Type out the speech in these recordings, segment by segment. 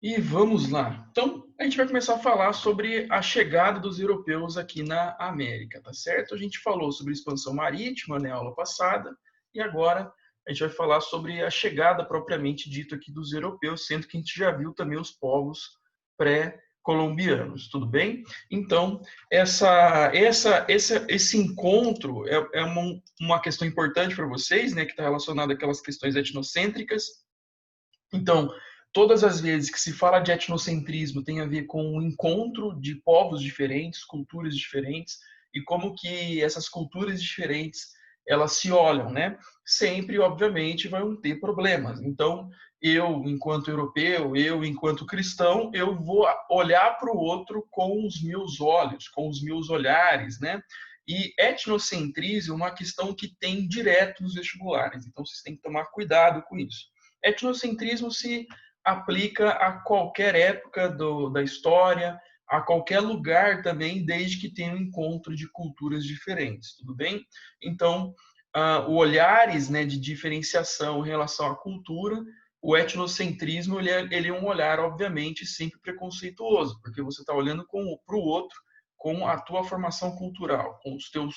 E vamos lá. Então, a gente vai começar a falar sobre a chegada dos europeus aqui na América, tá certo? A gente falou sobre expansão marítima na aula passada, e agora a gente vai falar sobre a chegada propriamente dita aqui dos europeus, sendo que a gente já viu também os povos pré-colombianos, tudo bem? Então, esse encontro é uma questão importante para vocês, né, que está relacionada àquelas questões etnocêntricas. Então, todas as vezes que se fala de etnocentrismo tem a ver com o encontro de povos diferentes, culturas diferentes, e como que essas culturas diferentes elas se olham, né? Sempre, obviamente, vão ter problemas. Então, eu, enquanto europeu, eu, enquanto cristão, eu vou olhar para o outro com os meus olhos, com os meus olhares, né? E etnocentrismo é uma questão que tem direto nos vestibulares, então vocês têm que tomar cuidado com isso. Etnocentrismo se aplica a qualquer época da história, a qualquer lugar também, desde que tenha um encontro de culturas diferentes, tudo bem? Então, o olhares, né, de diferenciação em relação à cultura, o etnocentrismo ele é um olhar, obviamente, sempre preconceituoso, porque você está olhando para o outro com a tua formação cultural, com os teus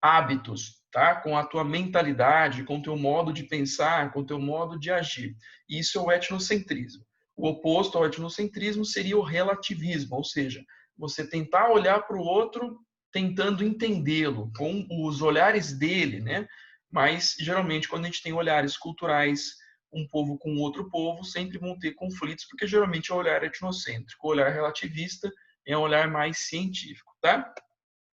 hábitos, tá? Com a tua mentalidade, com o teu modo de pensar, com o teu modo de agir. Isso é o etnocentrismo. O oposto ao etnocentrismo seria o relativismo, ou seja, você tentar olhar para o outro tentando entendê-lo, com os olhares dele, né? Mas, geralmente, quando a gente tem olhares culturais, um povo com outro povo, sempre vão ter conflitos, porque geralmente é o olhar etnocêntrico. O olhar relativista é um olhar mais científico, tá?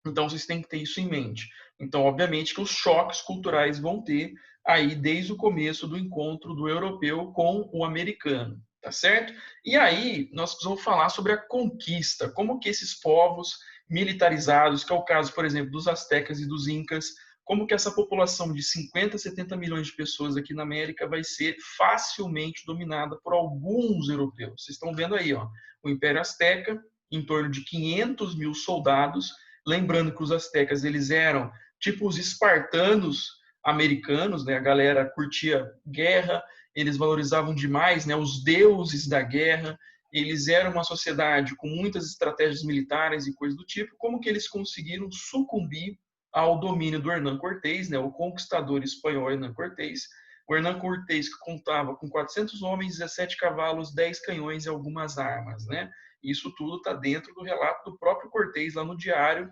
Então, vocês têm que ter isso em mente. Então, obviamente que os choques culturais vão ter aí desde o começo do encontro do europeu com o americano, tá certo? E aí, nós precisamos falar sobre a conquista, como que esses povos militarizados, que é o caso, por exemplo, dos astecas e dos incas, como que essa população de 50, 70 milhões de pessoas aqui na América vai ser facilmente dominada por alguns europeus. Vocês estão vendo aí, ó, o Império Azteca, em torno de 500 mil soldados. Lembrando que os astecas eles eram tipo os espartanos americanos, né? A galera curtia guerra, eles valorizavam demais, né? Os deuses da guerra. Eles eram uma sociedade com muitas estratégias militares e coisas do tipo. Como que eles conseguiram sucumbir ao domínio do Hernán Cortés, né? O conquistador espanhol Hernán Cortés. O Hernán Cortés que contava com 400 homens, 17 cavalos, 10 canhões e algumas armas, né? Isso tudo está dentro do relato do próprio Cortés lá no diário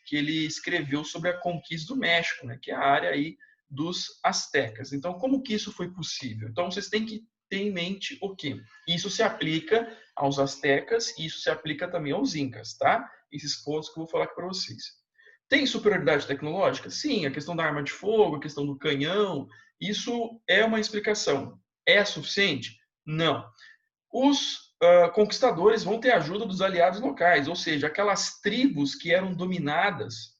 que ele escreveu sobre a conquista do México, né, que é a área aí dos astecas. Então, como que isso foi possível? Então, vocês têm que ter em mente o quê? Isso se aplica aos astecas e isso se aplica também aos incas, tá? Esses pontos que eu vou falar aqui para vocês. Tem superioridade tecnológica? Sim, a questão da arma de fogo, a questão do canhão, isso é uma explicação. É suficiente? Não. Os conquistadores vão ter ajuda dos aliados locais, ou seja, aquelas tribos que eram dominadas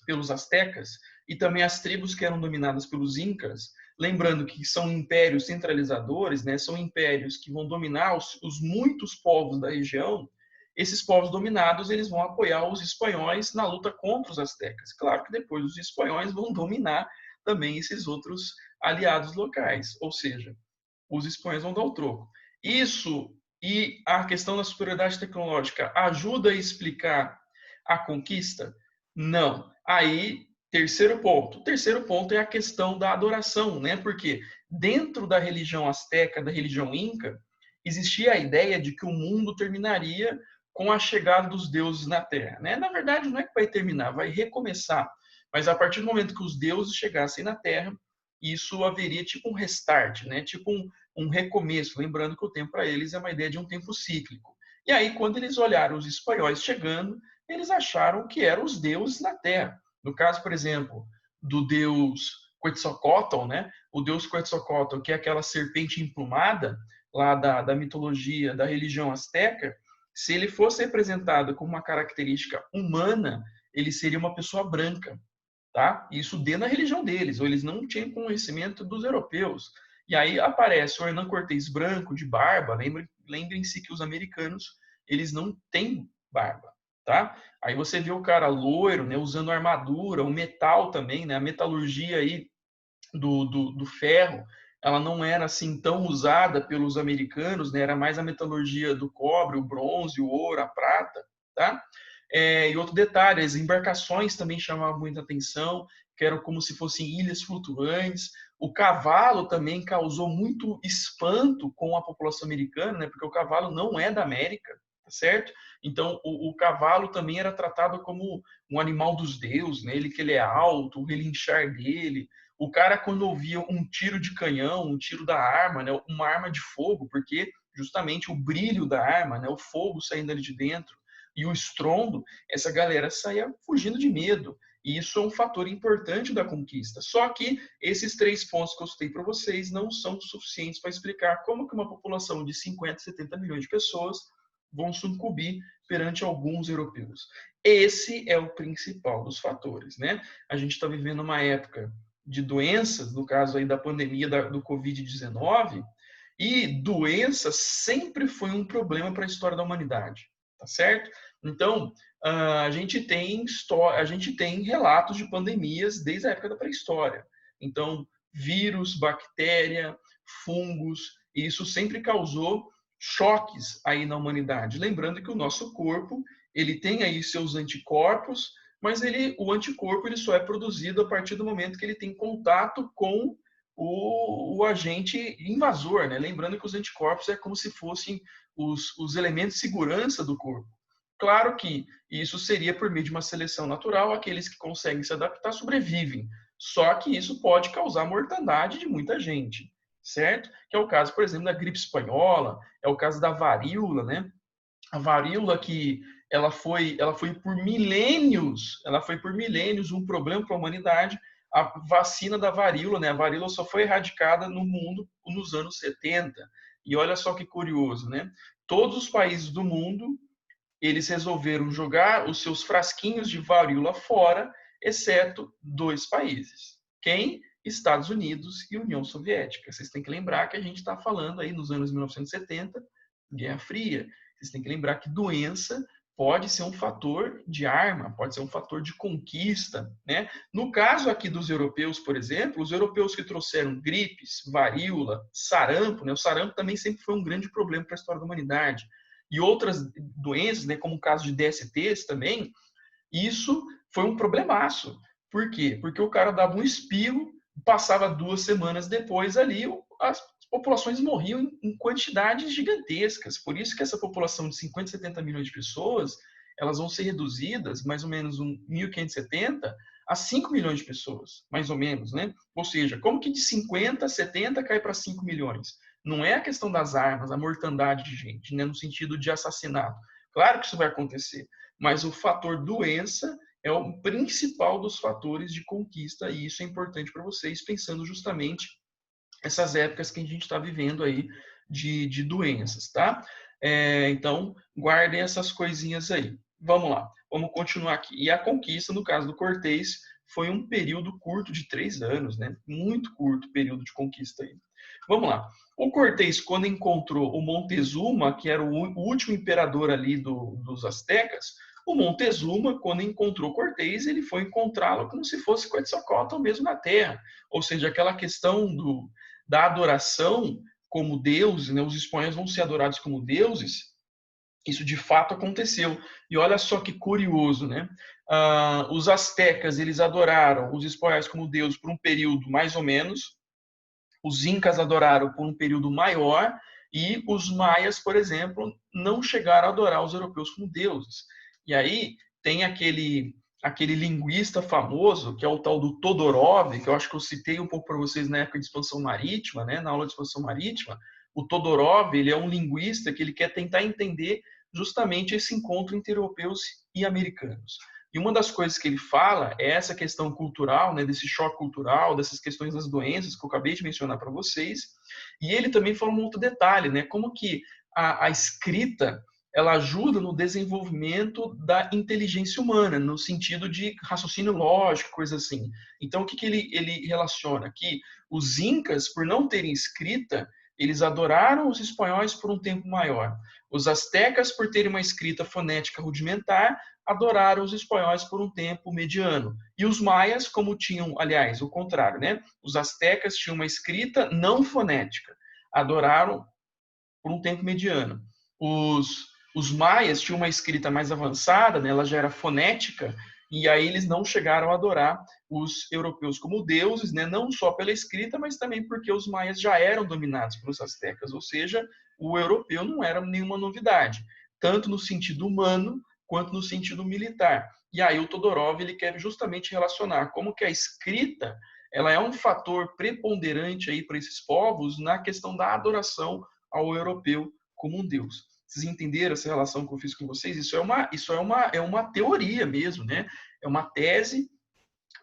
pelos astecas e também as tribos que eram dominadas pelos incas, lembrando que são impérios centralizadores, né, são impérios que vão dominar os muitos povos da região. Esses povos dominados eles vão apoiar os espanhóis na luta contra os astecas. Claro que depois os espanhóis vão dominar também esses outros aliados locais, ou seja, os espanhóis vão dar o troco. Isso e a questão da superioridade tecnológica ajuda a explicar a conquista? Não. Aí, terceiro ponto. O terceiro ponto é a questão da adoração, né? Porque dentro da religião asteca, da religião inca, existia a ideia de que o mundo terminaria com a chegada dos deuses na Terra, né? Na verdade, não é que vai terminar, vai recomeçar. Mas a partir do momento que os deuses chegassem na Terra, isso haveria tipo um restart, né? Tipo um recomeço. Lembrando que o tempo para eles é uma ideia de um tempo cíclico. E aí, quando eles olharam os espanhóis chegando, eles acharam que eram os deuses na Terra. No caso, por exemplo, do deus Quetzalcoatl, né? O deus Quetzalcoatl, que é aquela serpente emplumada lá da mitologia da religião asteca, se ele fosse representado com uma característica humana, ele seria uma pessoa branca, tá? Isso dentro da religião deles, ou eles não tinham conhecimento dos europeus. E aí aparece o Hernán Cortés branco, de barba. Lembrem-se que os americanos, eles não têm barba, tá? Aí você vê o cara loiro, né, usando armadura, o metal também, né, a metalurgia aí do ferro, ela não era assim tão usada pelos americanos, né? Era mais a metalurgia do cobre, o bronze, o ouro, a prata, tá? E outro detalhe, as embarcações também chamavam muita atenção, que eram como se fossem ilhas flutuantes. O cavalo também causou muito espanto com a população americana, né? Porque o cavalo não é da América, tá certo? Então, o cavalo também era tratado como um animal dos deuses, né? Que ele é alto, o relinchar dele. O cara, quando ouvia um tiro de canhão, um tiro da arma, né? Uma arma de fogo, porque justamente o brilho da arma, né? O fogo saindo ali de dentro e o estrondo, essa galera saía fugindo de medo. E isso é um fator importante da conquista. Só que esses 3 pontos que eu citei para vocês não são suficientes para explicar como que uma população de 50, 70 milhões de pessoas vão sucumbir perante alguns europeus. Esse é o principal dos fatores, né? A gente está vivendo uma época de doenças, no caso aí da pandemia do Covid-19, e doença sempre foi um problema para a história da humanidade, tá certo? Então, a gente tem relatos de pandemias desde a época da pré-história. Então, vírus, bactéria, fungos, isso sempre causou choques aí na humanidade. Lembrando que o nosso corpo, ele tem aí seus anticorpos, mas o anticorpo ele só é produzido a partir do momento que ele tem contato com o agente invasor, né? Lembrando que os anticorpos é como se fossem os elementos de segurança do corpo. Claro que isso seria por meio de uma seleção natural, aqueles que conseguem se adaptar sobrevivem. Só que isso pode causar mortandade de muita gente, certo? Que é o caso, por exemplo, da gripe espanhola, é o caso da varíola, né? A varíola que ela foi por milênios, um problema para a humanidade. A vacina da varíola, né? A varíola só foi erradicada no mundo nos anos 70. E olha só que curioso, né? Todos os países do mundo eles resolveram jogar os seus frasquinhos de varíola fora, exceto 2 países. Quem? Estados Unidos e União Soviética. Vocês têm que lembrar que a gente está falando aí nos anos 1970, Guerra Fria. Vocês têm que lembrar que doença pode ser um fator de arma, pode ser um fator de conquista, né? No caso aqui dos europeus, por exemplo, os europeus que trouxeram gripes, varíola, sarampo, né? O sarampo também sempre foi um grande problema para a história da humanidade. E outras doenças, né, como o caso de DSTs também, isso foi um problemaço. Por quê? Porque o cara dava um espirro, passava 2 semanas depois ali, as populações morriam em quantidades gigantescas. Por isso que essa população de 50, 70 milhões de pessoas, elas vão ser reduzidas, mais ou menos 1570, a 5 milhões de pessoas, mais ou menos, né? Ou seja, como que de 50 a 70 cai para 5 milhões? Não é a questão das armas, a mortandade de gente, né, no sentido de assassinato. Claro que isso vai acontecer, mas o fator doença é o principal dos fatores de conquista e isso é importante para vocês, pensando justamente essas épocas que a gente está vivendo aí de doenças, tá? Então, guardem essas coisinhas aí. Vamos lá, vamos continuar aqui. E a conquista, no caso do Cortés, foi um período curto de 3 anos, né? Muito curto período de conquista aí. Vamos lá. O Cortés, quando encontrou o Montezuma, que era o último imperador ali dos astecas, o Montezuma, quando encontrou Cortés, ele foi encontrá-lo como se fosse Quetzalcóatl mesmo na Terra. Ou seja, aquela questão da adoração como deuses, né? Os espanhóis vão ser adorados como deuses, isso de fato aconteceu. E olha só que curioso, né? Os astecas, eles adoraram os espanhóis como deuses por um período mais ou menos, os incas adoraram por um período maior, e os maias, por exemplo, não chegaram a adorar os europeus como deuses. E aí tem aquele linguista famoso, que é o tal do Todorov, que eu acho que eu citei um pouco para vocês na época de expansão marítima, né, na aula de expansão marítima. O Todorov, ele é um linguista que ele quer tentar entender justamente esse encontro entre europeus e americanos. E uma das coisas que ele fala é essa questão cultural, né, desse choque cultural, dessas questões das doenças que eu acabei de mencionar para vocês. E ele também fala um outro detalhe, né, como que a escrita ela ajuda no desenvolvimento da inteligência humana, no sentido de raciocínio lógico, coisa assim. Então, o que ele relaciona? Que os incas, por não terem escrita, eles adoraram os espanhóis por um tempo maior. Os astecas, por terem uma escrita fonética rudimentar, adoraram os espanhóis por um tempo mediano. E os maias, como tinham, aliás, o contrário, né? Os astecas tinham uma escrita não fonética, adoraram por um tempo mediano. Os maias tinham uma escrita mais avançada, né? Ela já era fonética, e aí eles não chegaram a adorar os europeus como deuses, né? Não só pela escrita, mas também porque os maias já eram dominados pelos astecas, ou seja, o europeu não era nenhuma novidade, tanto no sentido humano quanto no sentido militar. E aí o Todorov ele quer justamente relacionar como que a escrita ela é um fator preponderante aí para esses povos na questão da adoração ao europeu como um deus. Vocês entenderam essa relação que eu fiz com vocês? Isso é uma teoria mesmo, né? É uma tese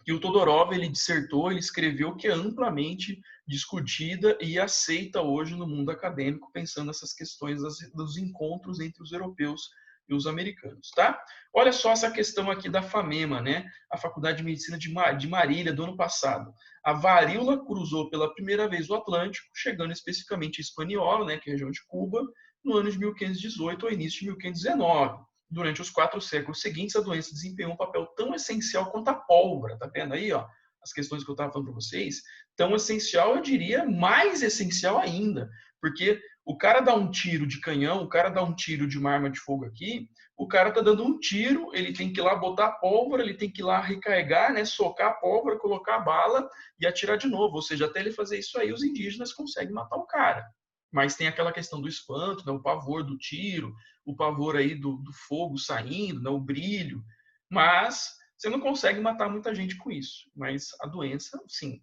que o Todorov ele dissertou, ele escreveu, que é amplamente discutida e aceita hoje no mundo acadêmico, pensando nessas questões dos encontros entre os europeus e os americanos, tá? Olha só essa questão aqui da FAMEMA, né? A Faculdade de Medicina de Marília, do ano passado. A varíola cruzou pela primeira vez o Atlântico, chegando especificamente a Hispaniola, né, que é a região de Cuba, no ano de 1518 ao início de 1519. Durante os 4 séculos seguintes, a doença desempenhou um papel tão essencial quanto a pólvora. Tá vendo aí, ó? As questões que eu estava falando para vocês, tão essencial, eu diria, mais essencial ainda, porque o cara dá um tiro de canhão, o cara dá um tiro de uma arma de fogo aqui, o cara tá dando um tiro, ele tem que ir lá botar a pólvora, ele tem que ir lá recarregar, né, socar a pólvora, colocar a bala e atirar de novo. Ou seja, até ele fazer isso aí, os indígenas conseguem matar o cara. Mas tem aquela questão do espanto, né, o pavor do tiro, o pavor aí do fogo saindo, né, o brilho. Mas você não consegue matar muita gente com isso. Mas a doença, sim.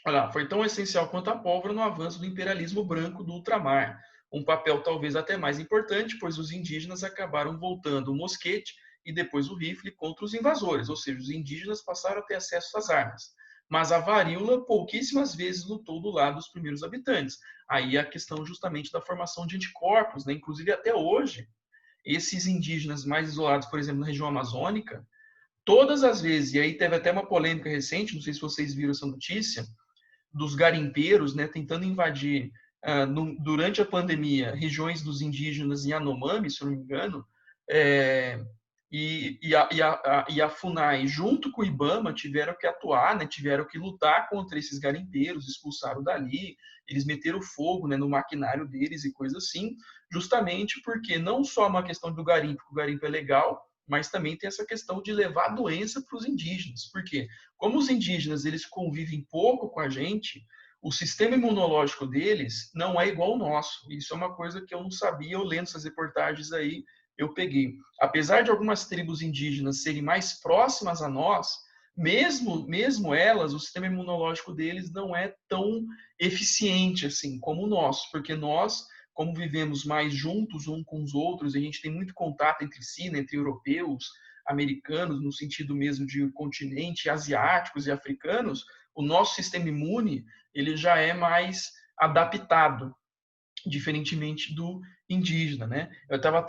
Olha, foi tão essencial quanto a pólvora no avanço do imperialismo branco do ultramar. Um papel talvez até mais importante, pois os indígenas acabaram voltando o mosquete e depois o rifle contra os invasores, ou seja, os indígenas passaram a ter acesso às armas. Mas a varíola pouquíssimas vezes lutou do lado dos primeiros habitantes. Aí a questão justamente da formação de anticorpos, né? Inclusive até hoje, esses indígenas mais isolados, por exemplo, na região amazônica, todas as vezes, e aí teve até uma polêmica recente, não sei se vocês viram essa notícia, dos garimpeiros, né, tentando invadir durante a pandemia regiões dos indígenas Yanomami, se eu não me engano, e a FUNAI, junto com o IBAMA, tiveram que atuar, né, tiveram que lutar contra esses garimpeiros, expulsaram dali, eles meteram fogo, né, no maquinário deles e coisa assim, justamente porque não só uma questão do garimpo, que o garimpo é legal, mas também tem essa questão de levar a doença para os indígenas. Por quê? Como os indígenas eles convivem pouco com a gente, o sistema imunológico deles não é igual ao nosso. Isso é uma coisa que eu não sabia, eu lendo essas reportagens aí, eu peguei. Apesar de algumas tribos indígenas serem mais próximas a nós, mesmo elas, o sistema imunológico deles não é tão eficiente assim como o nosso, porque nós, como vivemos mais juntos um com os outros, a gente tem muito contato entre si, né, entre europeus, americanos, no sentido mesmo de continente, asiáticos e africanos, o nosso sistema imune ele já é mais adaptado, diferentemente do indígena, né? Eu estava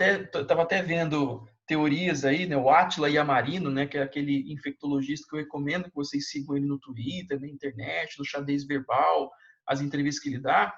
até vendo teorias aí, né? O Átila Yamarino, né? Que é aquele infectologista que eu recomendo que vocês sigam ele no Twitter, na internet, no Xadrez Verbal, as entrevistas que ele dá.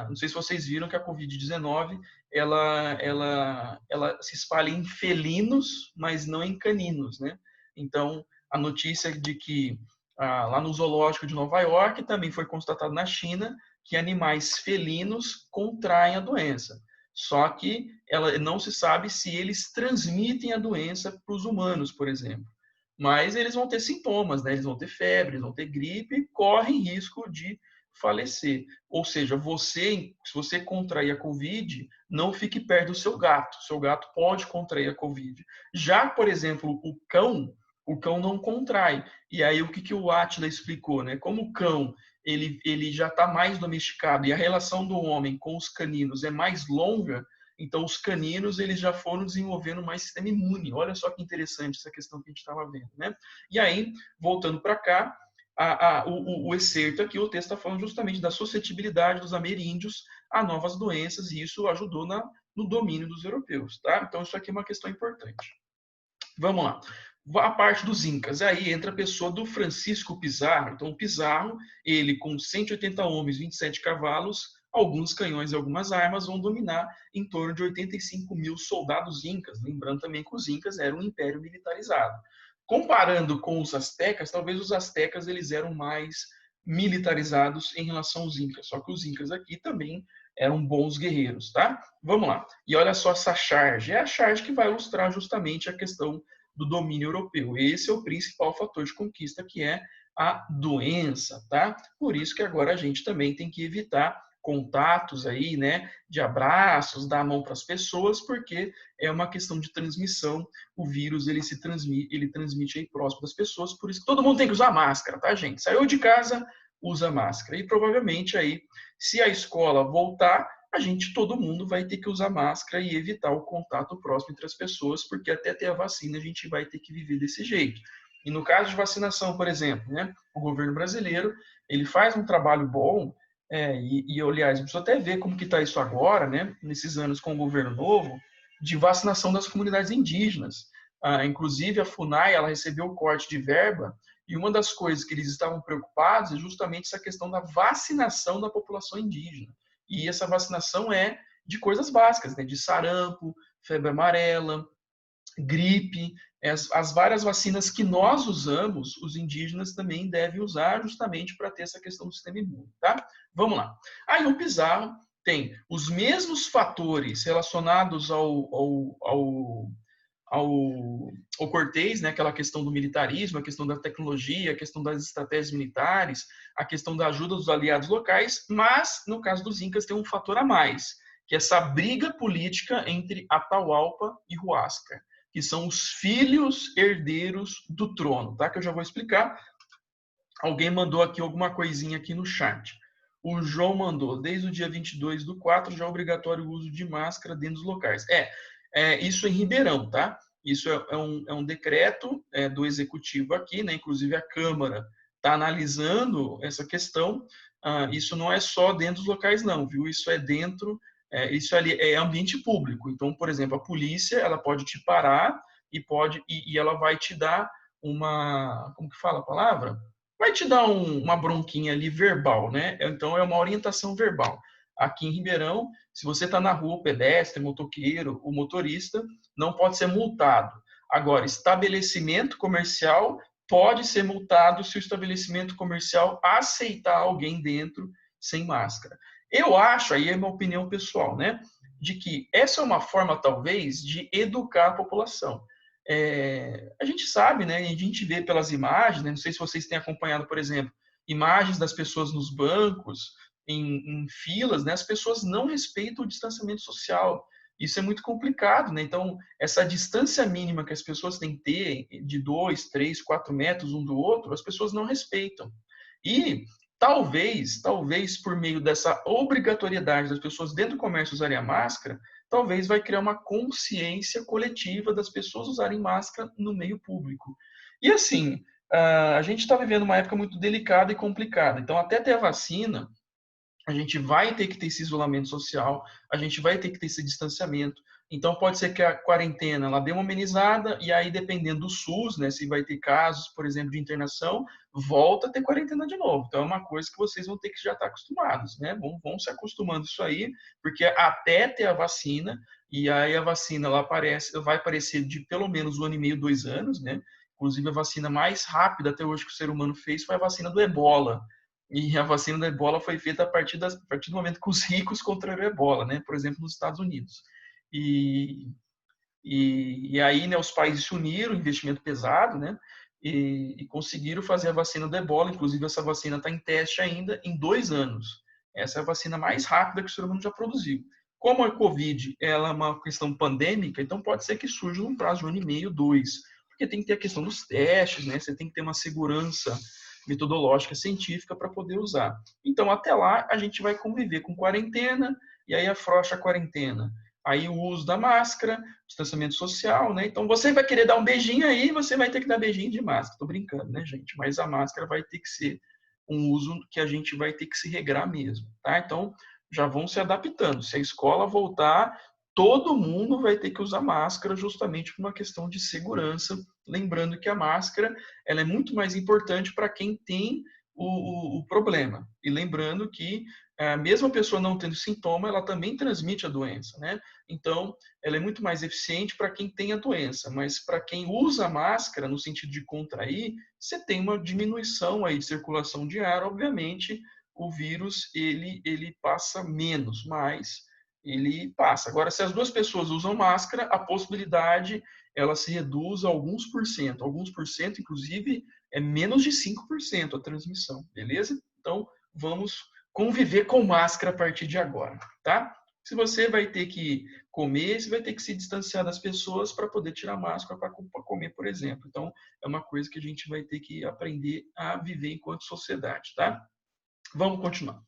Não sei se vocês viram que a Covid-19 ela se espalha em felinos, mas não em caninos, né? Então, a notícia de que lá no zoológico de Nova York também foi constatado na China que animais felinos contraem a doença. Só que ela não se sabe se eles transmitem a doença para os humanos, por exemplo. Mas eles vão ter sintomas, né? Eles vão ter febre, eles vão ter gripe e correm risco de falecer. Ou seja, se você contrair a Covid, não fique perto do seu gato. Seu gato pode contrair a Covid. Já, por exemplo, o cão não contrai. E aí o que o Átila explicou, né? Como o cão ele já está mais domesticado e a relação do homem com os caninos é mais longa, então os caninos eles já foram desenvolvendo mais sistema imune. Olha só que interessante essa questão que a gente estava vendo, né? E aí, voltando para cá, o excerto aqui, o texto está falando justamente da suscetibilidade dos ameríndios a novas doenças e isso ajudou no domínio dos europeus, tá? Então isso aqui é uma questão importante. Vamos lá. A parte dos incas, aí entra a pessoa do Francisco Pizarro. Então, o Pizarro, ele com 180 homens, 27 cavalos, alguns canhões e algumas armas vão dominar em torno de 85 mil soldados incas. Lembrando também que os incas eram um império militarizado. Comparando com os astecas, talvez os astecas eles eram mais militarizados em relação aos incas. Só que os incas aqui também eram bons guerreiros, tá? Vamos lá. E olha só essa charge. É a charge que vai ilustrar justamente a questão do domínio europeu. Esse é o principal fator de conquista, que é a doença, tá? Por isso que agora a gente também tem que evitar contatos aí, né, de abraços, dar a mão para as pessoas, porque é uma questão de transmissão. O vírus ele transmite aí próximo das pessoas, por isso que todo mundo tem que usar máscara, tá, gente? Saiu de casa, usa máscara. E provavelmente aí, se a escola voltar, todo mundo vai ter que usar máscara e evitar o contato próximo entre as pessoas, porque até ter a vacina a gente vai ter que viver desse jeito. E no caso de vacinação, por exemplo, né, o governo brasileiro ele faz um trabalho bom, aliás, a pessoa até ver como que está isso agora, né, nesses anos com o governo novo, de vacinação das comunidades indígenas. Inclusive, a FUNAI ela recebeu o corte de verba, e uma das coisas que eles estavam preocupados é justamente essa questão da vacinação da população indígena. E essa vacinação é de coisas básicas, né, de sarampo, febre amarela, gripe, as várias vacinas que nós usamos, os indígenas também devem usar justamente para ter essa questão do sistema imune, tá? Vamos lá. Aí no Pizarro tem os mesmos fatores relacionados ao Cortés, né, aquela questão do militarismo, a questão da tecnologia, a questão das estratégias militares, a questão da ajuda dos aliados locais, mas no caso dos Incas tem um fator a mais, que é essa briga política entre Atahualpa e Huáscar, que são os filhos herdeiros do trono, tá? Que eu já vou explicar. Alguém mandou aqui alguma coisinha aqui no chat. O João mandou, desde o dia 22/4 já é obrigatório o uso de máscara dentro dos locais. Isso em Ribeirão, tá? Isso é um decreto do executivo aqui, né? Inclusive a Câmara está analisando essa questão. Isso não é só dentro dos locais, não, viu? Isso é dentro, isso ali é ambiente público. Então, por exemplo, a polícia ela pode te parar e ela vai te dar uma, como que fala a palavra? Vai te dar uma bronquinha ali verbal, né? Então é uma orientação verbal. Aqui em Ribeirão, se você está na rua, o pedestre, motoqueiro, o motorista, não pode ser multado. Agora, estabelecimento comercial pode ser multado se o estabelecimento comercial aceitar alguém dentro sem máscara. Eu acho, aí é uma opinião pessoal, né? De que essa é uma forma, talvez, de educar a população. A gente sabe, né? A gente vê pelas imagens, né, não sei se vocês têm acompanhado, por exemplo, imagens das pessoas nos bancos, em filas, né? As pessoas não respeitam o distanciamento social. Isso é muito complicado, né? Então, essa distância mínima que as pessoas têm que ter de 2, 3, 4 metros um do outro, as pessoas não respeitam. E talvez por meio dessa obrigatoriedade das pessoas dentro do comércio usarem a máscara, talvez vai criar uma consciência coletiva das pessoas usarem máscara no meio público. E assim, a gente está vivendo uma época muito delicada e complicada. Então, até ter a vacina, a gente vai ter que ter esse isolamento social, a gente vai ter que ter esse distanciamento. Então, pode ser que a quarentena ela dê uma amenizada, e aí, dependendo do SUS, né, se vai ter casos, por exemplo, de internação, volta a ter quarentena de novo. Então, é uma coisa que vocês vão ter que já estar acostumados, né? Vão se acostumando isso aí, porque até ter a vacina, e aí a vacina ela vai aparecer de pelo menos 1 ano e meio, 2 anos, né? Inclusive, a vacina mais rápida até hoje que o ser humano fez foi a vacina do Ebola. E a vacina da ebola foi feita a partir do momento que os ricos contraíram a ebola, né? Por exemplo, nos Estados Unidos. E aí, né, os países se uniram, investimento pesado, né? E conseguiram fazer a vacina da ebola. Inclusive, essa vacina está em teste ainda em 2 anos. Essa é a vacina mais rápida que o ser humano já produziu. Como a Covid ela é uma questão pandêmica, então pode ser que surja num prazo de 1 ano e meio, 2. Porque tem que ter a questão dos testes, né? Você tem que ter uma segurança metodológica científica para poder usar. Então, até lá, a gente vai conviver com quarentena, e aí afrouxa a quarentena. Aí o uso da máscara, distanciamento social, né? Então, você vai querer dar um beijinho aí, você vai ter que dar beijinho de máscara. Tô brincando, né, gente? Mas a máscara vai ter que ser um uso que a gente vai ter que se regrar mesmo, tá? Então, já vão se adaptando. Se a escola voltar, todo mundo vai ter que usar máscara justamente por uma questão de segurança. Lembrando que a máscara ela é muito mais importante para quem tem o problema. E lembrando que mesmo a pessoa não tendo sintoma, ela também transmite a doença, né? Então, ela é muito mais eficiente para quem tem a doença, mas para quem usa a máscara, no sentido de contrair, você tem uma diminuição aí de circulação de ar, obviamente, o vírus, ele passa menos, mas ele passa. Agora, se as duas pessoas usam máscara, a possibilidade, ela se reduz a alguns por cento, inclusive, é menos de 5% a transmissão, beleza? Então, vamos conviver com máscara a partir de agora, tá? Se você vai ter que comer, você vai ter que se distanciar das pessoas para poder tirar máscara para comer, por exemplo. Então, é uma coisa que a gente vai ter que aprender a viver enquanto sociedade, tá? Vamos continuar.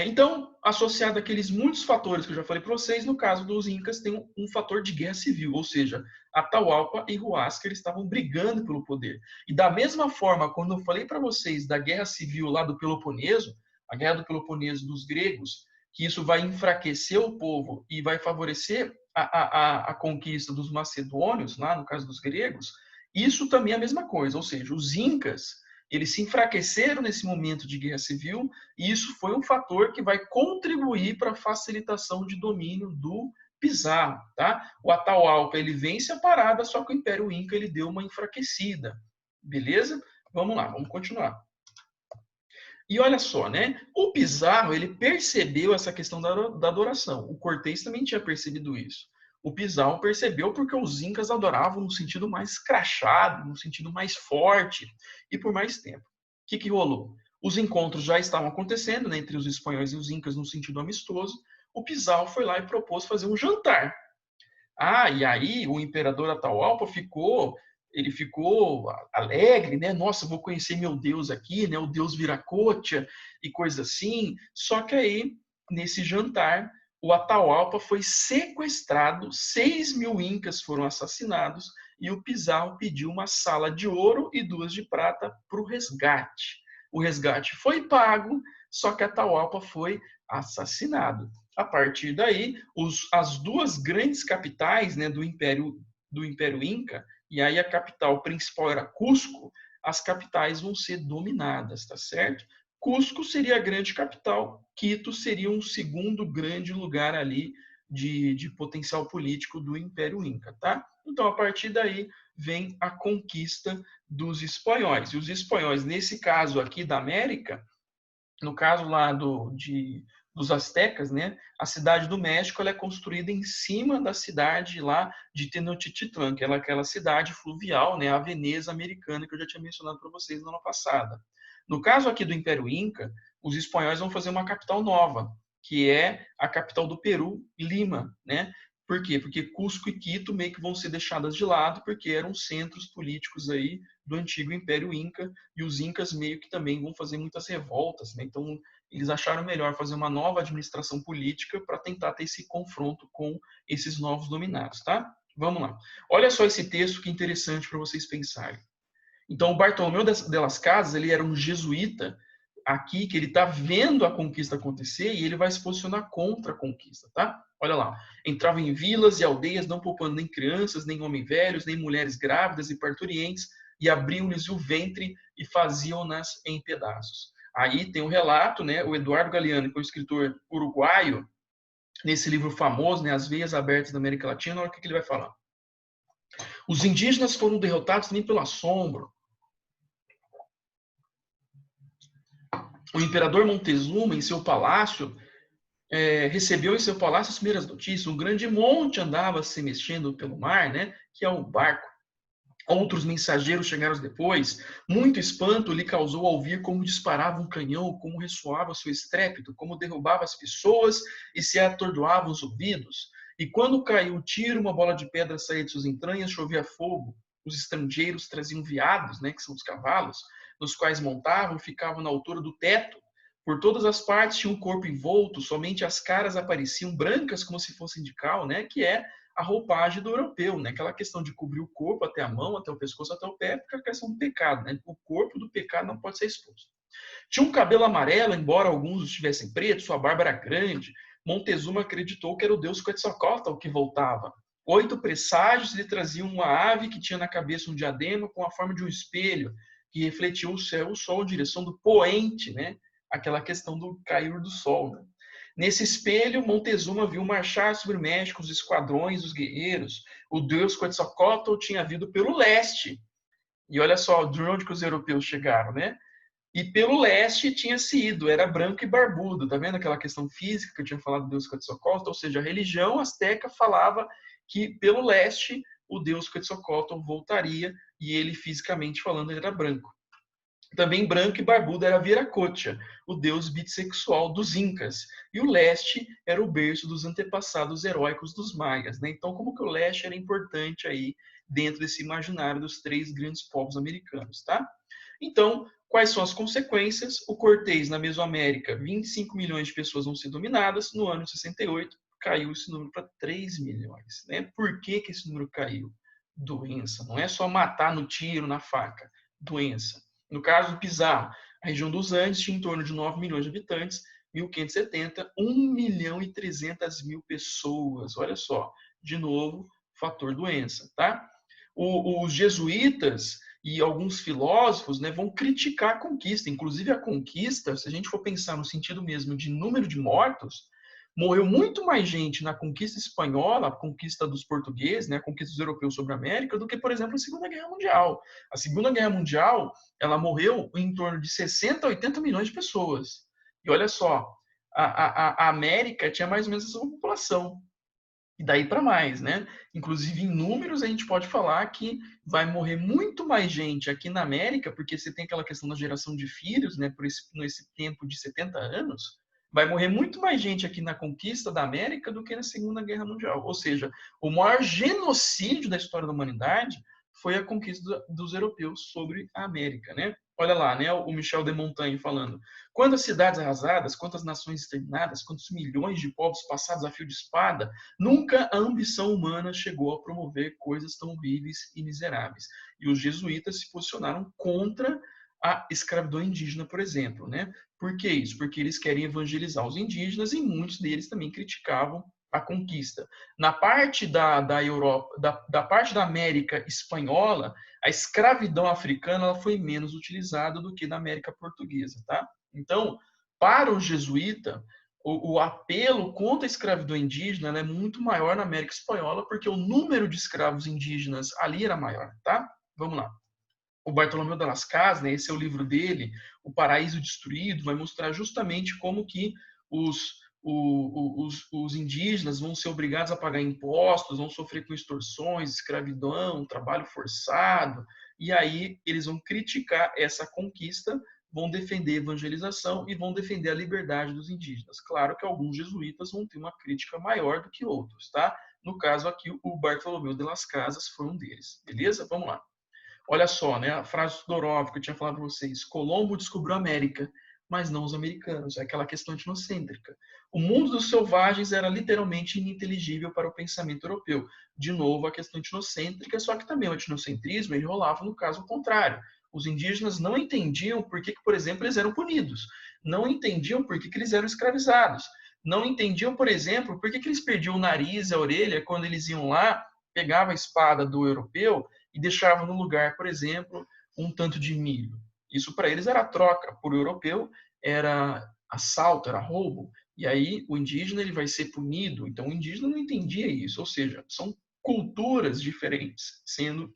Então, associado àqueles muitos fatores que eu já falei para vocês, no caso dos Incas tem um fator de guerra civil, ou seja, Atahualpa e Huáscar estavam brigando pelo poder. E da mesma forma, quando eu falei para vocês da guerra civil lá do Peloponeso, a guerra do Peloponeso dos gregos, que isso vai enfraquecer o povo e vai favorecer a conquista dos macedônios, lá no caso dos gregos, isso também é a mesma coisa, ou seja, os Incas, eles se enfraqueceram nesse momento de guerra civil e isso foi um fator que vai contribuir para a facilitação de domínio do Pizarro, tá? O Atahualpa, ele vence a parada, só que o Império Inca, ele deu uma enfraquecida. Beleza? Vamos lá, vamos continuar. E olha só, né? O Pizarro, ele percebeu essa questão da adoração. O Cortês também tinha percebido isso. O Pizarro percebeu porque os incas adoravam no sentido mais crachado, no sentido mais forte e por mais tempo. O que rolou? Os encontros já estavam acontecendo, né, entre os espanhóis e os incas no sentido amistoso. O Pizarro foi lá e propôs fazer um jantar. E aí o imperador Atahualpa ficou alegre, né? Nossa, vou conhecer meu Deus aqui, né? O Deus Viracocha e coisa assim. Só que aí, nesse jantar, o Atahualpa foi sequestrado, 6.000 incas foram assassinados e o Pizarro pediu uma sala de ouro e 2 de prata para o resgate. O resgate foi pago, só que Atahualpa foi assassinado. A partir daí, as duas grandes capitais, né, do Império Inca, e aí a capital principal era Cusco, as capitais vão ser dominadas, tá certo? Cusco seria a grande capital, Quito seria um segundo grande lugar ali de potencial político do Império Inca, tá? Então, a partir daí, vem a conquista dos espanhóis. E os espanhóis, nesse caso aqui da América, no caso lá dos astecas, né? A cidade do México, ela é construída em cima da cidade lá de Tenochtitlan, que é aquela cidade fluvial, né? A Veneza americana que eu já tinha mencionado para vocês na ano passada. No caso aqui do Império Inca, os espanhóis vão fazer uma capital nova, que é a capital do Peru, Lima, né? Por quê? Porque Cusco e Quito meio que vão ser deixadas de lado, porque eram centros políticos aí do antigo Império Inca, e os Incas meio que também vão fazer muitas revoltas, né? Então, eles acharam melhor fazer uma nova administração política para tentar ter esse confronto com esses novos dominados, tá? Vamos lá. Olha só esse texto que é interessante para vocês pensarem. Então, o Bartolomeu de Las Casas, ele era um jesuíta aqui, que ele está vendo a conquista acontecer e ele vai se posicionar contra a conquista, tá? Olha lá. Entrava em vilas e aldeias, não poupando nem crianças, nem homens velhos, nem mulheres grávidas e parturientes, e abriam-lhes o ventre e faziam-nas em pedaços. Aí tem um relato, né? O Eduardo Galeano, que é um escritor uruguaio, nesse livro famoso, né? As Veias Abertas da América Latina, olha o que ele vai falar. Os indígenas foram derrotados nem pelo assombro. O imperador Montezuma, em seu palácio, recebeu em seu palácio as primeiras notícias. Um grande monte andava se mexendo pelo mar, né? Que é o barco. Outros mensageiros chegaram depois. Muito espanto lhe causou ao ouvir como disparava um canhão, como ressoava seu estrépito, como derrubava as pessoas e se atordoavam os ouvidos. E quando caiu o tiro, uma bola de pedra saía de suas entranhas, chovia fogo. Os estrangeiros traziam veados, né, que são os cavalos, nos quais montavam, ficavam na altura do teto. Por todas as partes tinha um corpo envolto, somente as caras apareciam brancas como se fossem de cal, né, que é a roupagem do europeu, né? Aquela questão de cobrir o corpo até a mão, até o pescoço, até o pé, porque é a questão do pecado, né? O corpo do pecado não pode ser exposto. Tinha um cabelo amarelo, embora alguns estivessem pretos, sua barba era grande. Montezuma acreditou que era o deus Quetzalcóatl que voltava. 8 presságios lhe traziam uma ave que tinha na cabeça um diadema com a forma de um espelho, que refletia o céu, o sol, em direção do poente, né? aquela questão do cair do sol, né? Nesse espelho, Montezuma viu marchar sobre o México os esquadrões dos guerreiros. O deus Quetzalcóatl tinha vindo pelo leste. E olha só de onde que os europeus chegaram, né? E pelo leste tinha se ido, era branco e barbudo. Tá vendo aquela questão física que eu tinha falado do deus Quetzalcóatl? Ou seja, a religião asteca falava que pelo leste o deus Quetzalcóatl voltaria e ele, fisicamente falando, ele era branco. Também branco e barbudo era Viracocha, o deus bissexual dos Incas. E o leste era o berço dos antepassados heróicos dos maias, né? Então, como que o leste era importante aí dentro desse imaginário dos três grandes povos americanos, tá? Então, quais são as consequências? O Cortés, na Mesoamérica, 25 milhões de pessoas vão ser dominadas. No ano de 68, caiu esse número para 3 milhões. Né? Por que esse número caiu? Doença. Não é só matar no tiro, na faca. Doença. No caso do Pizarro, a região dos Andes tinha em torno de 9 milhões de habitantes. 1570, 1 milhão e 300 mil pessoas. Olha só, de novo, fator doença, tá? Os jesuítas e alguns filósofos, né, vão criticar a conquista. Inclusive a conquista, se a gente for pensar no sentido mesmo de número de mortos, morreu muito mais gente na conquista espanhola, a conquista dos portugueses, né, a conquista dos europeus sobre a América, do que, por exemplo, a Segunda Guerra Mundial. A Segunda Guerra Mundial, ela morreu em torno de 60 a 80 milhões de pessoas. E olha só, a América tinha mais ou menos essa população. E daí para mais, né? Inclusive, em números, a gente pode falar que vai morrer muito mais gente aqui na América, porque você tem aquela questão da geração de filhos, né? Por nesse tempo de 70 anos, vai morrer muito mais gente aqui na conquista da América do que na Segunda Guerra Mundial. Ou seja, o maior genocídio da história da humanidade foi a conquista dos europeus sobre a América, né? Olha lá, né? O Michel de Montaigne falando. Quantas cidades arrasadas, quantas nações exterminadas, quantos milhões de povos passados a fio de espada, nunca a ambição humana chegou a promover coisas tão víveis e miseráveis. E os jesuítas se posicionaram contra a escravidão indígena, por exemplo, né? Por que isso? Porque eles querem evangelizar os indígenas e muitos deles também criticavam a conquista. Na parte da Europa, da parte da América espanhola, a escravidão africana ela foi menos utilizada do que na América portuguesa, tá? Então, para o jesuíta, o apelo contra a escravidão indígena é muito maior na América espanhola, porque o número de escravos indígenas ali era maior, tá? Vamos lá. O Bartolomeu de Las Casas, né, esse é o livro dele, O Paraíso Destruído, vai mostrar justamente como que os indígenas vão ser obrigados a pagar impostos, vão sofrer com extorsões, escravidão, trabalho forçado, e aí eles vão criticar essa conquista, vão defender a evangelização e vão defender a liberdade dos indígenas. Claro que alguns jesuítas vão ter uma crítica maior do que outros, tá? No caso aqui, o Bartolomeu de Las Casas foi um deles, beleza? Vamos lá. Olha só, né, a frase do Dorov que eu tinha falado para vocês. Colombo descobriu a América, mas não os americanos. É aquela questão etnocêntrica. O mundo dos selvagens era literalmente ininteligível para o pensamento europeu. De novo, a questão etnocêntrica, só que também o etnocentrismo ele rolava no caso contrário. Os indígenas não entendiam por que, por exemplo, eles eram punidos. Não entendiam por que eles eram escravizados. Não entendiam, por exemplo, por que eles perdiam o nariz, a orelha, quando eles iam lá, pegavam a espada do europeu e deixavam no lugar, por exemplo, um tanto de milho. Isso para eles era troca. Por europeu, era assalto, era roubo. E aí o indígena ele vai ser punido. Então o indígena não entendia isso. Ou seja, são culturas diferentes sendo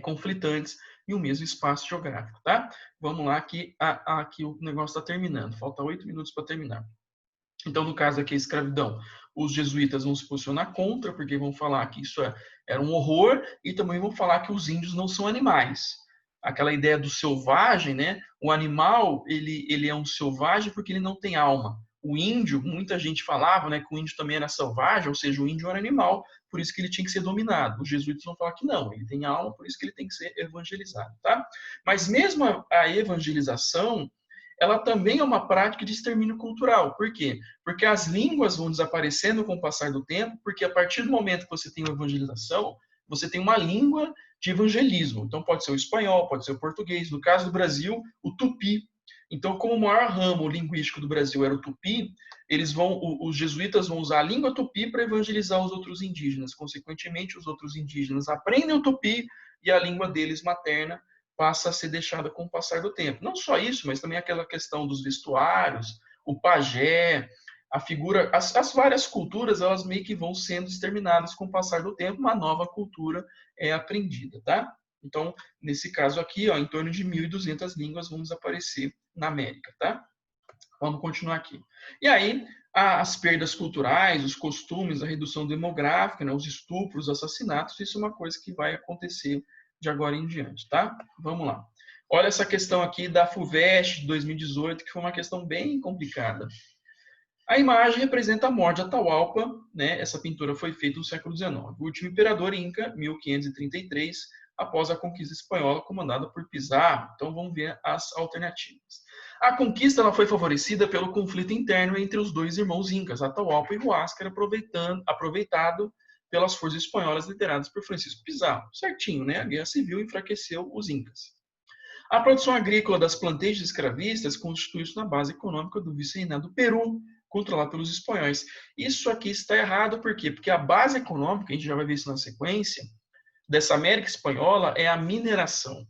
conflitantes em um mesmo espaço geográfico, tá? Vamos lá que aqui o negócio está terminando. Falta 8 minutos para terminar. Então, no caso aqui, a escravidão, os jesuítas vão se posicionar contra, porque vão falar que isso era um horror, e também vão falar que os índios não são animais. Aquela ideia do selvagem, né? O animal, ele é um selvagem porque ele não tem alma. O índio, muita gente falava, né, que o índio também era selvagem, ou seja, o índio era animal, por isso que ele tinha que ser dominado. Os jesuítas vão falar que não, ele tem alma, por isso que ele tem que ser evangelizado, tá? Mas mesmo a evangelização, ela também é uma prática de extermínio cultural. Por quê? Porque as línguas vão desaparecendo com o passar do tempo, porque a partir do momento que você tem uma evangelização, você tem uma língua de evangelismo. Então pode ser o espanhol, pode ser o português. No caso do Brasil, o tupi. Então, como o maior ramo linguístico do Brasil era o tupi, os jesuítas vão usar a língua tupi para evangelizar os outros indígenas. Consequentemente, os outros indígenas aprendem o tupi e a língua deles materna passa a ser deixada com o passar do tempo. Não só isso, mas também aquela questão dos vestuários, o pajé, a figura, as várias culturas, elas meio que vão sendo exterminadas com o passar do tempo, uma nova cultura é aprendida, tá? Então, nesse caso aqui, ó, em torno de 1.200 línguas vão desaparecer na América, tá? Vamos continuar aqui. E aí, as perdas culturais, os costumes, a redução demográfica, né, os estupros, os assassinatos, isso é uma coisa que vai acontecer de agora em diante, tá? Vamos lá. Olha essa questão aqui da FUVEST de 2018, que foi uma questão bem complicada. A imagem representa a morte de Atahualpa, né? Essa pintura foi feita no século XIX. O último imperador inca, 1533, após a conquista espanhola comandada por Pizarro. Então vamos ver as alternativas. A conquista ela foi favorecida pelo conflito interno entre os dois irmãos incas, Atahualpa e Huáscar, aproveitado pelas forças espanholas lideradas por Francisco Pizarro. Certinho, né? A guerra civil enfraqueceu os incas. A produção agrícola das plantagens escravistas constitui-se na base econômica do vice-reinado do Peru, controlado pelos espanhóis. Isso aqui está errado, por quê? Porque a base econômica, a gente já vai ver isso na sequência, dessa América Espanhola é a mineração.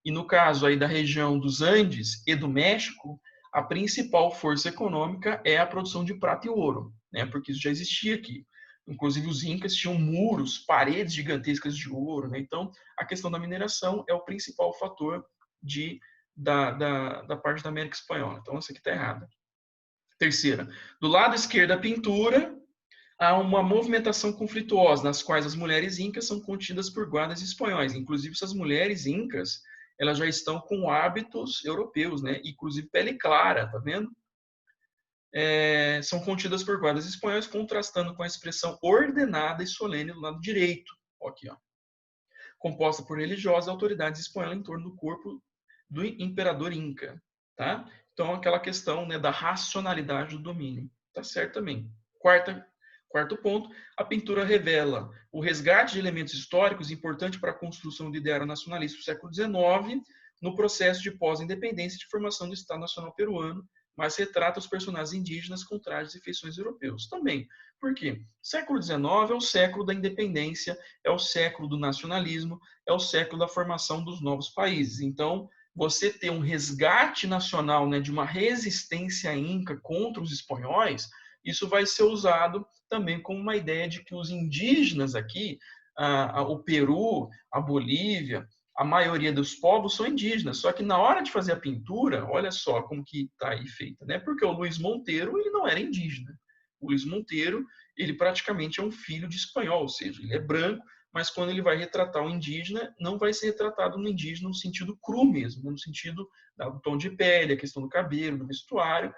E no caso aí da região dos Andes e do México, a principal força econômica é a produção de prata e ouro, né? Porque isso já existia aqui. Inclusive os incas tinham muros, paredes gigantescas de ouro, né? Então a questão da mineração é o principal fator da parte da América Espanhola. Então essa aqui está errada. Terceira, do lado esquerdo da pintura, há uma movimentação conflituosa, nas quais as mulheres incas são contidas por guardas espanhóis. Inclusive, essas mulheres incas, elas já estão com hábitos europeus, né? Inclusive pele clara, tá vendo? São contidas por guardas espanhóis, contrastando com a expressão ordenada e solene do lado direito. Aqui, ó. Composta por religiosos e autoridades espanholas em torno do corpo do imperador inca, tá? Então, aquela questão, né, da racionalidade do domínio. Tá certo também. Quarto ponto, a pintura revela o resgate de elementos históricos importante para a construção do ideário nacionalista do século XIX, no processo de pós-independência e de formação do Estado Nacional Peruano, mas retrata os personagens indígenas com trajes e feições europeus. Também. Por quê? Século XIX é o século da independência, é o século do nacionalismo, é o século da formação dos novos países. Então, você ter um resgate nacional, né, de uma resistência inca contra os espanhóis, isso vai ser usado também como uma ideia de que os indígenas aqui, o Peru, a Bolívia, a maioria dos povos são indígenas. Só que na hora de fazer a pintura, olha só como que está aí feita, né? Porque o Luiz Monteiro, ele não era indígena. O Luiz Monteiro, ele praticamente é um filho de espanhol, ou seja, ele é branco, mas quando ele vai retratar o indígena, não vai ser retratado no indígena no sentido cru mesmo, no sentido do tom de pele, a questão do cabelo, do vestuário,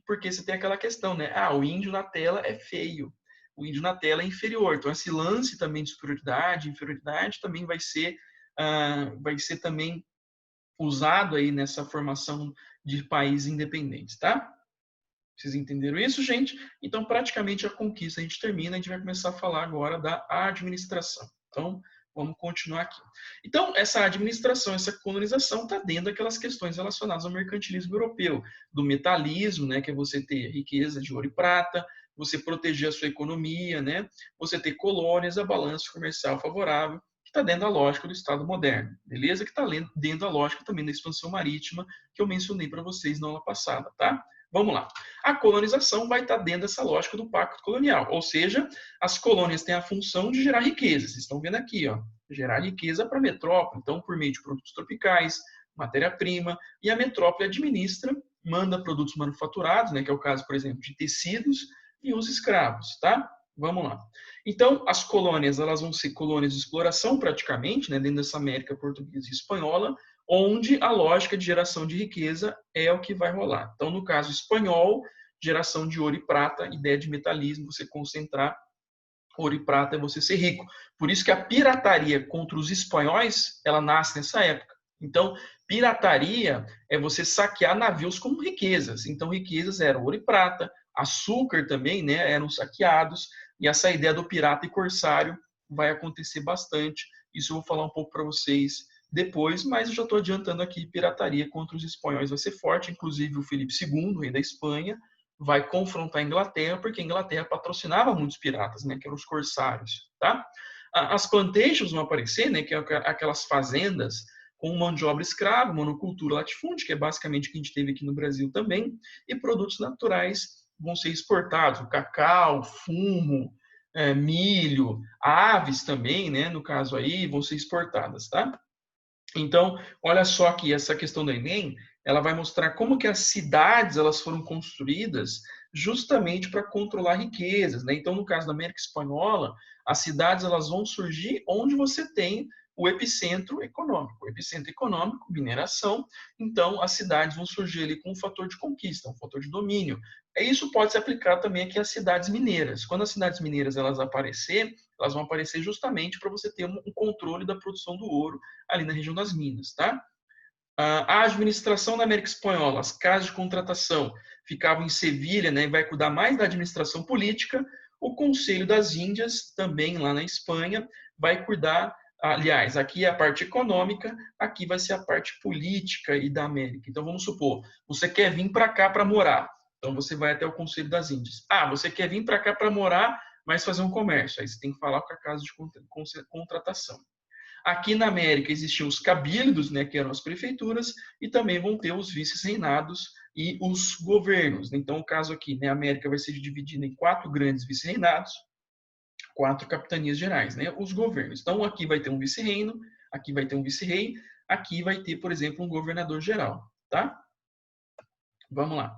porque você tem aquela questão, né? O índio na tela é feio, o índio na tela é inferior. Então, esse lance também de superioridade, inferioridade, também vai ser também usado aí nessa formação de países independentes, tá? Vocês entenderam isso, gente? Então, praticamente a conquista a gente termina, a gente vai começar a falar agora da administração. Então, vamos continuar aqui. Então, essa administração, essa colonização está dentro daquelas questões relacionadas ao mercantilismo europeu, do metalismo, né, que é você ter riqueza de ouro e prata, você proteger a sua economia, né, você ter colônias, a balança comercial favorável, que está dentro da lógica do Estado moderno, beleza? Que está dentro da lógica também da expansão marítima, que eu mencionei para vocês na aula passada, tá? Vamos lá. A colonização vai estar dentro dessa lógica do pacto colonial, ou seja, as colônias têm a função de gerar riqueza. Vocês estão vendo aqui, ó, gerar riqueza para a metrópole, então por meio de produtos tropicais, matéria-prima, e a metrópole administra, manda produtos manufaturados, né, que é o caso, por exemplo, de tecidos, e os escravos, tá? Vamos lá. Então, as colônias, elas vão ser colônias de exploração praticamente, né, dentro dessa América portuguesa e espanhola, onde a lógica de geração de riqueza é o que vai rolar. Então, no caso espanhol, geração de ouro e prata, ideia de metalismo, você concentrar ouro e prata é você ser rico. Por isso que a pirataria contra os espanhóis, ela nasce nessa época. Então, pirataria é você saquear navios como riquezas. Então, riquezas eram ouro e prata, açúcar também, né, eram saqueados, e essa ideia do pirata e corsário vai acontecer bastante. Isso eu vou falar um pouco para vocês depois, mas eu já estou adiantando aqui, pirataria contra os espanhóis vai ser forte, inclusive o Filipe II, rei da Espanha, vai confrontar a Inglaterra, porque a Inglaterra patrocinava muitos piratas, né, que eram os corsários, tá? As plantations vão aparecer, né, que é aquelas fazendas com mão de obra escrava, monocultura latifúndio, que é basicamente o que a gente teve aqui no Brasil também, e produtos naturais vão ser exportados, o cacau, fumo, milho, aves também, né, no caso aí, vão ser exportadas, tá? Então, olha só aqui, essa questão do Enem, ela vai mostrar como que as cidades elas foram construídas justamente para controlar riquezas, né? Então, no caso da América Espanhola, as cidades elas vão surgir onde você tem o epicentro econômico. O epicentro econômico, mineração, então as cidades vão surgir ali com um fator de conquista, um fator de domínio. Isso pode se aplicar também aqui às cidades mineiras. Quando as cidades mineiras elas vão aparecer justamente para você ter um controle da produção do ouro ali na região das Minas, tá? A administração da América Espanhola, as casas de contratação ficavam em Sevilha, né, e vai cuidar mais da administração política. O Conselho das Índias, também lá na Espanha, vai cuidar, aliás, aqui é a parte econômica, aqui vai ser a parte política e da América. Então, vamos supor, você quer vir para cá para morar, então você vai até o Conselho das Índias. Você quer vir para cá para morar, mas fazer um comércio, aí você tem que falar com a casa de contratação. Aqui na América existiam os cabildos, né, que eram as prefeituras, e também vão ter os vice-reinados e os governos. Então, o caso aqui, né, a América vai ser dividida em 4 grandes vice-reinados, 4 capitanias gerais, né, os governos. Então, aqui vai ter um vice-reino, aqui vai ter um vice-rei, aqui vai ter, por exemplo, um governador geral, tá? Vamos lá.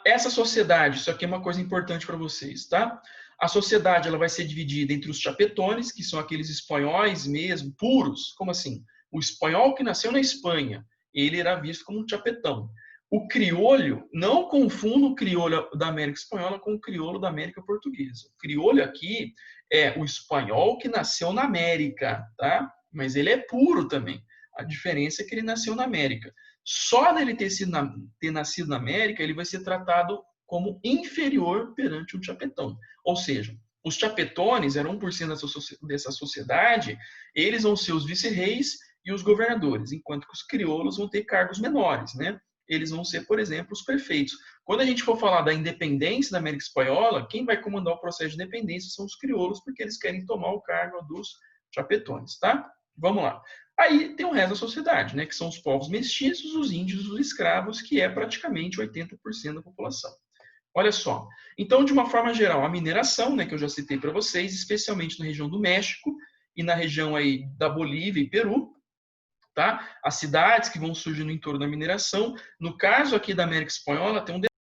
Essa sociedade, isso aqui é uma coisa importante para vocês, tá? A sociedade ela vai ser dividida entre os chapetones, que são aqueles espanhóis mesmo, puros. Como assim? O espanhol que nasceu na Espanha, ele era visto como um chapetão. O criolho, não confunda o criolho da América Espanhola com o crioulo da América Portuguesa. O criolho aqui é o espanhol que nasceu na América, tá? Mas ele é puro também. A diferença é que ele nasceu na América. Só dele ter nascido na América, ele vai ser tratado como inferior perante um chapetão. Ou seja, os chapetones eram 1% dessa sociedade, eles vão ser os vice-reis e os governadores, enquanto que os crioulos vão ter cargos menores, né? Eles vão ser, por exemplo, os prefeitos. Quando a gente for falar da independência da América Espanhola, quem vai comandar o processo de independência são os crioulos, porque eles querem tomar o cargo dos chapetones, tá? Vamos lá. Aí tem o resto da sociedade, né, que são os povos mestiços, os índios, os escravos, que é praticamente 80% da população. Olha só. Então, de uma forma geral, a mineração, né, que eu já citei para vocês, especialmente na região do México e na região aí da Bolívia e Peru, tá? As cidades que vão surgir no entorno da mineração. No caso aqui da América Espanhola, tem um